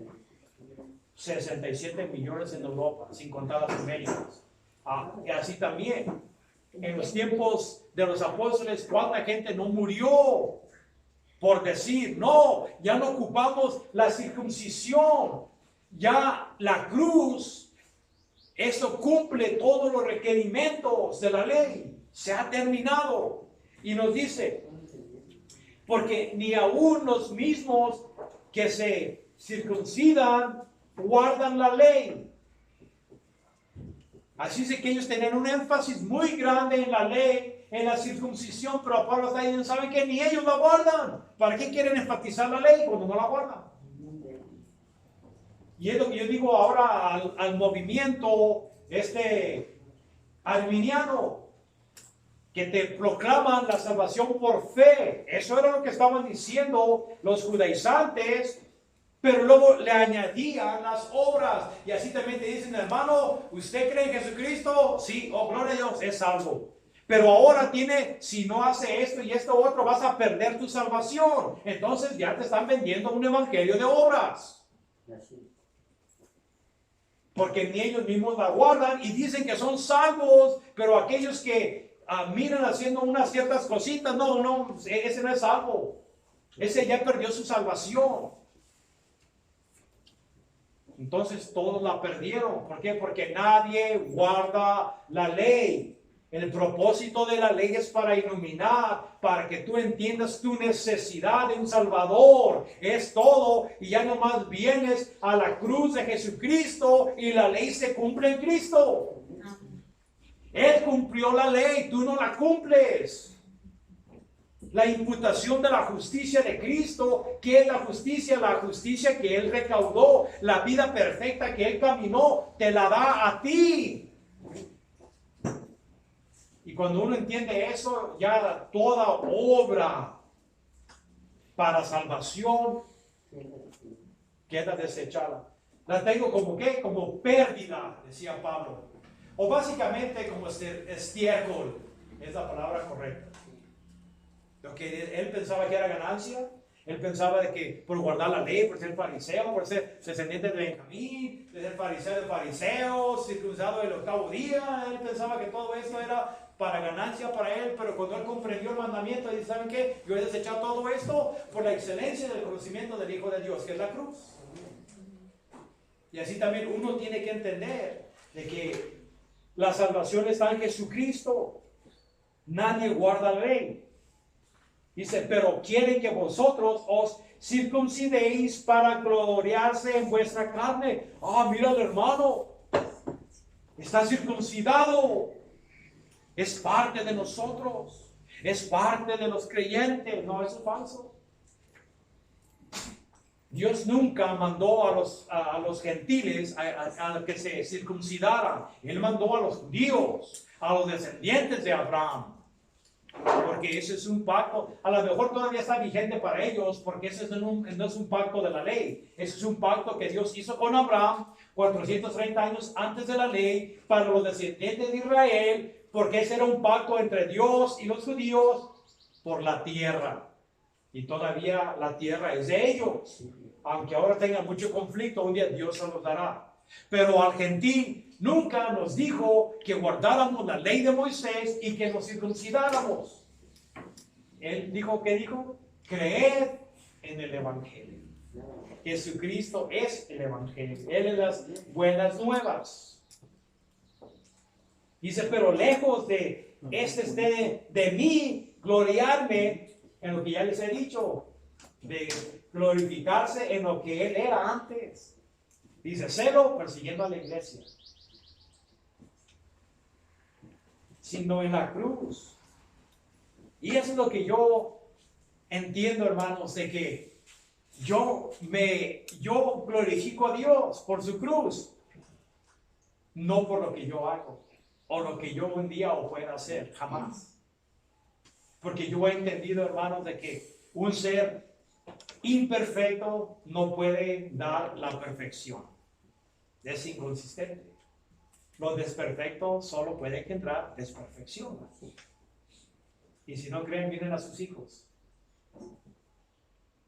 Speaker 2: 67 millones en Europa, sin contar las Américas. Y así también, en los tiempos de los apóstoles, ¿cuánta gente no murió por decir, no, ya no ocupamos la circuncisión, ya la cruz, eso cumple todos los requerimientos de la ley, se ha terminado? Y nos dice, porque ni aún los mismos que se circuncidan guardan la ley. Así es que ellos tenían un énfasis muy grande en la ley, en la circuncisión, pero Pablo está diciendo, ¿saben qué? Ni ellos la guardan. ¿Para qué quieren enfatizar la ley cuando no la guardan? Y es lo que yo digo ahora al movimiento arminiano, que te proclaman la salvación por fe. Eso era lo que estaban diciendo los judaizantes, pero luego le añadían las obras. Y así también te dicen, hermano, ¿usted cree en Jesucristo? Sí, oh, gloria a Dios, es salvo. Pero ahora si no hace esto y esto otro, vas a perder tu salvación. Entonces ya te están vendiendo un evangelio de obras. Porque ni ellos mismos la guardan y dicen que son salvos, pero aquellos que miran haciendo unas ciertas cositas, no, ese no es salvo. Ese ya perdió su salvación. Entonces todos la perdieron. ¿Por qué? Porque nadie guarda la ley. El propósito de la ley es para iluminar, para que tú entiendas tu necesidad de un Salvador. Es todo. Y ya nomás vienes a la cruz de Jesucristo y la ley se cumple en Cristo. Él cumplió la ley, tú no la cumples. La imputación de la justicia de Cristo. ¿Qué es la justicia? La justicia que Él recaudó, la vida perfecta que Él caminó, te la da a ti. Y cuando uno entiende eso, ya toda obra para salvación queda desechada. La tengo como ¿qué? Como pérdida, decía Pablo. O básicamente como estiércol, es la palabra correcta. Lo que él pensaba que era ganancia, él pensaba de que por guardar la ley, por ser fariseo, por ser descendiente de Benjamín, de ser fariseo de fariseos, circuncidado el 8º día, él pensaba que todo eso era para ganancia para él, pero cuando él comprendió el mandamiento, dice, ¿saben qué? Yo he desechado todo esto por la excelencia del conocimiento del Hijo de Dios, que es la cruz. Y así también uno tiene que entender de que la salvación está en Jesucristo. Nadie guarda la ley. Dice, pero quieren que vosotros os circuncidéis para gloriarse en vuestra carne. Mira el hermano, está circuncidado. Es parte de nosotros. Es parte de los creyentes. No, eso es falso. Dios nunca mandó a los gentiles a que se circuncidaran. Él mandó a los judíos, a los descendientes de Abraham. Porque ese es un pacto, a lo mejor todavía está vigente para ellos, porque ese no es un pacto de la ley. Ese es un pacto que Dios hizo con Abraham 430 años antes de la ley, para los descendientes de Israel, porque ese era un pacto entre Dios y los judíos por la tierra. Y todavía la tierra es de ellos. Aunque ahora tenga mucho conflicto, un día Dios se los dará. Pero al gentil nunca nos dijo que guardáramos la ley de Moisés y que nos circuncidáramos. Él dijo, ¿qué dijo? Creed en el Evangelio. Jesucristo es el Evangelio. Él es las buenas nuevas. Dice, pero lejos de de mí gloriarme en lo que ya les he dicho, de glorificarse en lo que Él era antes. Dice, celo persiguiendo a la iglesia, sino en la cruz. Y eso es lo que yo entiendo, hermanos, de que yo glorifico a Dios por su cruz, no por lo que yo hago o lo que yo un día o pueda hacer, jamás. Porque yo he entendido, hermanos, de que un ser imperfecto no puede dar la perfección. Es inconsistente. Los desperfectos solo pueden engendrar desperfección. Y si no creen, miren a sus hijos.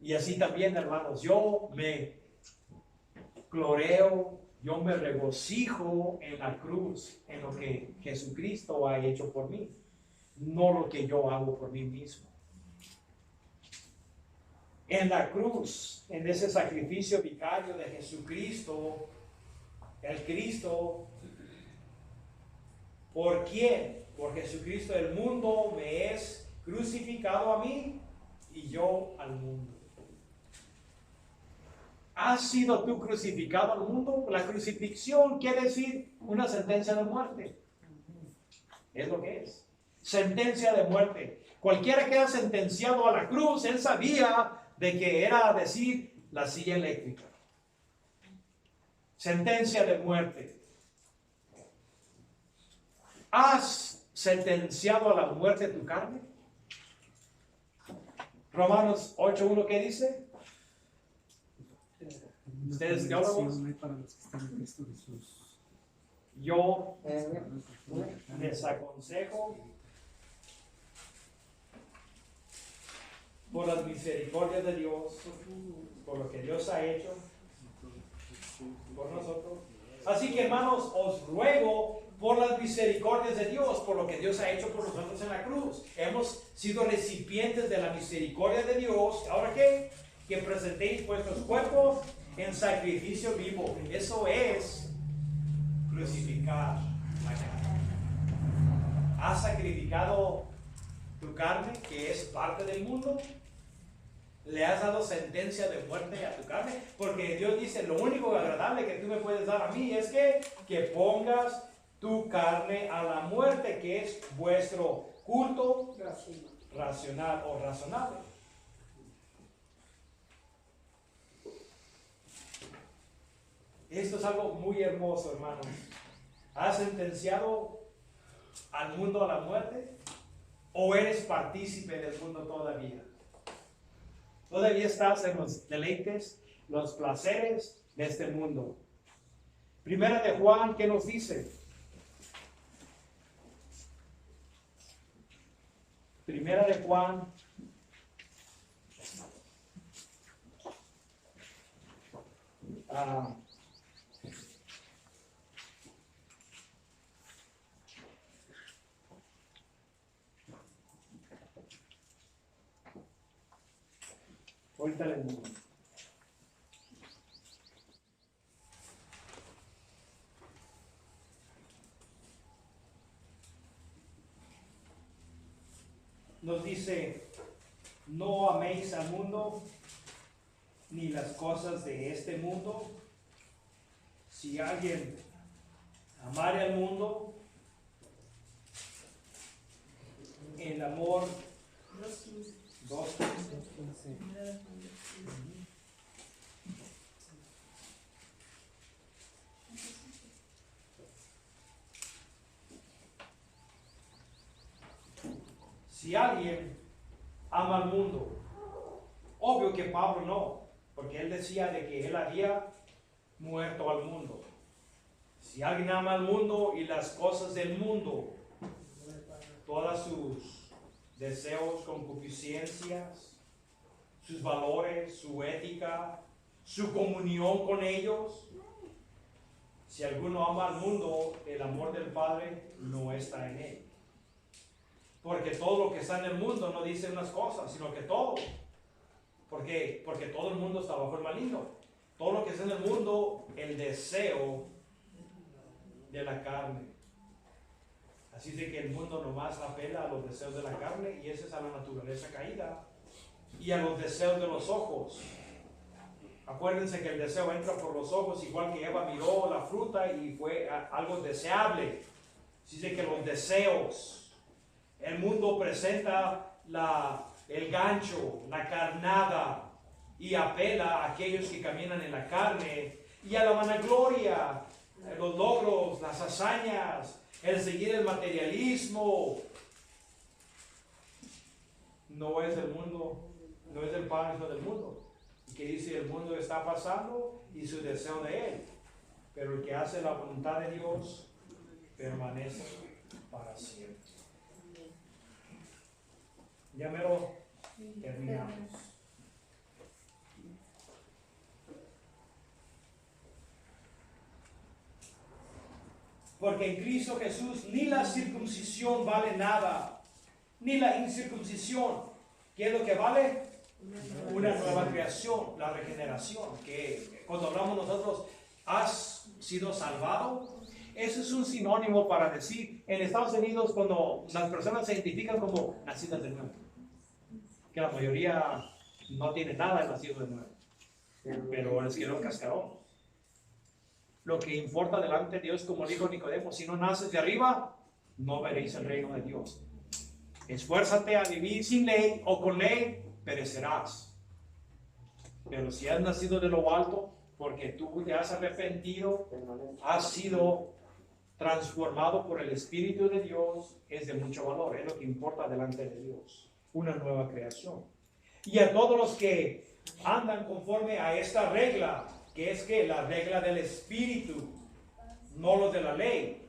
Speaker 2: Y así también, hermanos, yo me gloreo, yo me regocijo en la cruz, en lo que Jesucristo ha hecho por mí, no lo que yo hago por mí mismo. En la cruz, en ese sacrificio vicario de Jesucristo, el Cristo, ¿por quién? Por Jesucristo el mundo me es crucificado a mí y yo al mundo. ¿Has sido tú crucificado al mundo? La crucifixión quiere decir una sentencia de muerte. Es lo que es. Sentencia de muerte. Cualquiera que era sentenciado a la cruz, él sabía de que era decir la silla eléctrica. Sentencia de muerte. ¿Has sentenciado a la muerte tu carne? Romanos 8:1, ¿qué dice? Ustedes teólogos,
Speaker 4: para los que están en Cristo Jesús.
Speaker 2: yo les aconsejo por las misericordias de Dios, por lo que Dios ha hecho por nosotros. Así que, hermanos, os ruego por las misericordias de Dios, por lo que Dios ha hecho por nosotros en la cruz. Hemos sido recipientes de la misericordia de Dios. ¿Ahora qué? Que presentéis vuestros cuerpos en sacrificio vivo. Eso es crucificar la carne. ¿Has sacrificado tu carne, que es parte del mundo? ¿Le has dado sentencia de muerte a tu carne? Porque Dios dice, lo único agradable que tú me puedes dar a mí es que pongas tu carne a la muerte, que es vuestro culto racional o razonable. Esto es algo muy hermoso, hermanos. ¿Has sentenciado al mundo a la muerte? ¿O eres partícipe del mundo todavía? Todavía estás en los deleites, los placeres de este mundo. Primera de Juan, ¿qué nos dice? Primera de Juan. Ahorita les digo. Nos dice, no améis al mundo ni las cosas de este mundo. Si alguien amare al mundo, el amor 2:15. Si alguien ama al mundo, obvio que Pablo no, porque él decía de que él había muerto al mundo. Si alguien ama al mundo y las cosas del mundo, todas sus deseos, concupiscencias, sus valores, su ética, su comunión con ellos, si alguno ama al mundo, el amor del Padre no está en él. Porque todo lo que está en el mundo no dice unas cosas, sino que todo. Porque ¿Por qué? Porque todo el mundo está bajo el maligno. Todo lo que es en el mundo, el deseo de la carne. Así de que el mundo nomás apela a los deseos de la carne y esa es a la naturaleza caída y a los deseos de los ojos. Acuérdense que el deseo entra por los ojos, igual que Eva miró la fruta y fue algo deseable. Así de que los deseos, el mundo presenta el gancho, la carnada y apela a aquellos que caminan en la carne y a la vanagloria, los logros, las hazañas, el seguir el materialismo. No es del mundo, no es del Padre, sino del mundo. Y que dice, el mundo está pasando y su deseo de él. Pero el que hace la voluntad de Dios permanece para siempre. Ya mero terminamos. Porque en Cristo Jesús ni la circuncisión vale nada, ni la incircuncisión. ¿Qué es lo que vale? Una nueva creación, la regeneración. Que cuando hablamos nosotros, ¿has sido salvado? Eso es un sinónimo para decir, en Estados Unidos, cuando las personas se identifican como nacidas de nuevo, que la mayoría no tiene nada de nacido de nuevo, pero es que no cascarón. Lo que importa delante de Dios, como dijo Nicodemo, si no naces de arriba, no veréis el reino de Dios. Esfuérzate a vivir sin ley o con ley, perecerás. Pero si has nacido de lo alto, porque tú te has arrepentido, has sido transformado por el Espíritu de Dios, es de mucho valor, es lo que importa delante de Dios, una nueva creación. Y a todos los que andan conforme a esta regla, que es que la regla del Espíritu, no lo de la ley,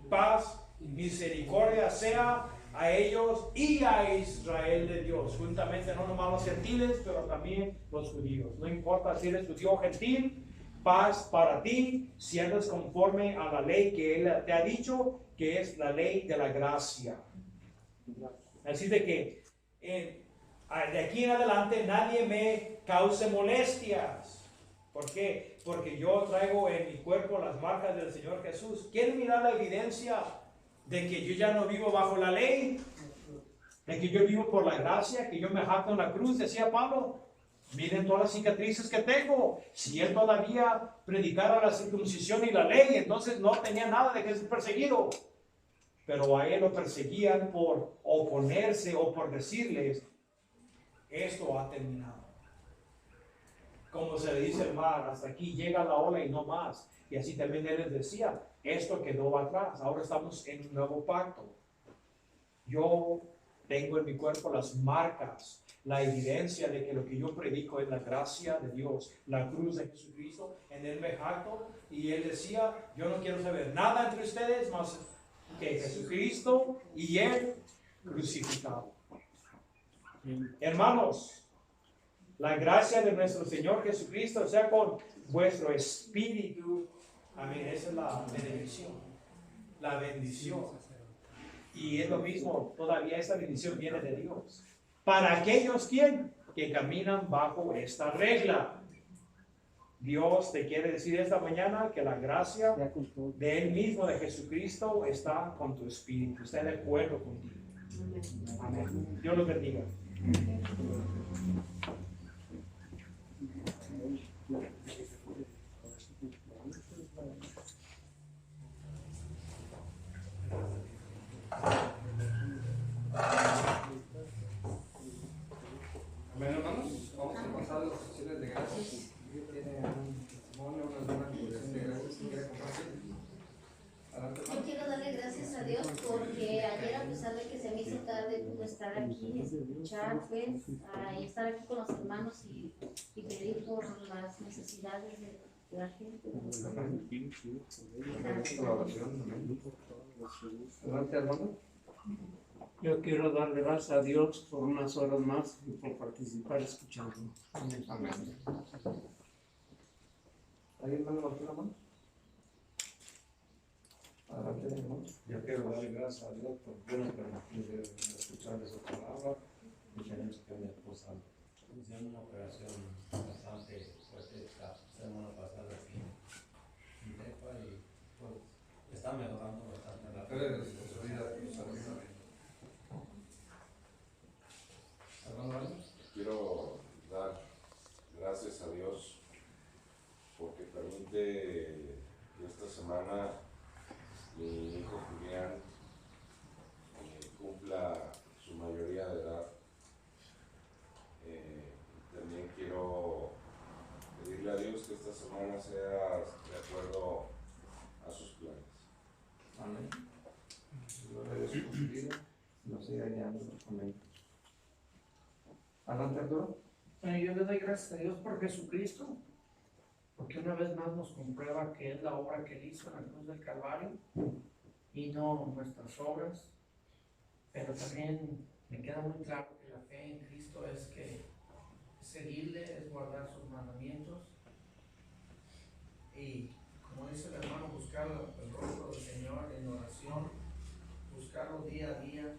Speaker 2: paz y misericordia sea a ellos y a Israel de Dios, juntamente no nomás los gentiles, pero también los judíos. No importa si eres judío o gentil, paz para ti, si andas conforme a la ley que Él te ha dicho, que es la ley de la gracia. Así de que de aquí en adelante nadie me cause molestias. ¿Por qué? Porque yo traigo en mi cuerpo las marcas del Señor Jesús. ¿Quieren mirar la evidencia de que yo ya no vivo bajo la ley? De que yo vivo por la gracia, que yo me jacto en la cruz, decía Pablo. Miren todas las cicatrices que tengo. Si él todavía predicara la circuncisión y la ley, entonces no tenía nada de que ser perseguido. Pero a él lo perseguían por oponerse o por decirles, esto ha terminado. Como se le dice al mar, hasta aquí llega la ola y no más. Y así también él les decía, esto quedó atrás, ahora estamos en un nuevo pacto. Yo tengo en mi cuerpo las marcas, la evidencia de que lo que yo predico es la gracia de Dios, la cruz de Jesucristo, en él me jacto. Y él decía, yo no quiero saber nada entre ustedes más que Jesucristo y él crucificado. Hermanos, la gracia de nuestro Señor Jesucristo sea con vuestro espíritu. Amén. Esa es la bendición. La bendición. Y es lo mismo, todavía esta bendición viene de Dios. Para aquellos que caminan bajo esta regla. Dios te quiere decir esta mañana que la gracia de Él mismo, de Jesucristo, está con tu espíritu. Está de acuerdo contigo. Amén. Dios los bendiga.
Speaker 1: Amén, hermanos. Vamos a pasar a las sesiones de gracias. ¿Tiene un testimonio, una expresión de gracias que quiera compartir? Adelante,
Speaker 3: Yo
Speaker 1: hermano.
Speaker 3: quiero darle gracias a Dios porque ayer, a pesar de que se me hizo tarde, pude estar aquí, escuchar, pues, y estar aquí con los hermanos y pedir por las necesidades de la gente.
Speaker 1: Gracias por la oración. Amén. Adelante, hermano.
Speaker 4: Yo quiero darle gracias a Dios por unas horas más y por participar escuchando. Amén.
Speaker 1: Amén. ¿Alguien más levantó la mano? Adelante, hermano.
Speaker 5: Yo quiero darle gracias a Dios por la oportunidad de escuchar de su palabra y tenemos que mi esposa en una operación bastante fuerte esta semana pasada aquí en Tepa y pues está mejorando bastante
Speaker 1: Pero de
Speaker 5: rápido.
Speaker 1: responsabilidad, hermano Álvaro.
Speaker 6: Quiero dar gracias a Dios porque permite que esta semana mi hijo Julián cumpla su mayoría de edad. También quiero pedirle a Dios que esta semana sea de acuerdo a sus planes.
Speaker 1: Amén. Gloria a Dios cumplido. Nos siga guiando. Amén. Adelante, Arturo.
Speaker 4: Bueno, yo le doy gracias a Dios por Jesucristo, porque una vez más nos comprueba que es la obra que Él hizo en la cruz del Calvario y no nuestras obras. Pero también me queda muy claro que la fe en Cristo es que seguirle, es guardar sus mandamientos y, como dice el hermano, buscar el rostro del Señor en oración, buscarlo día a día,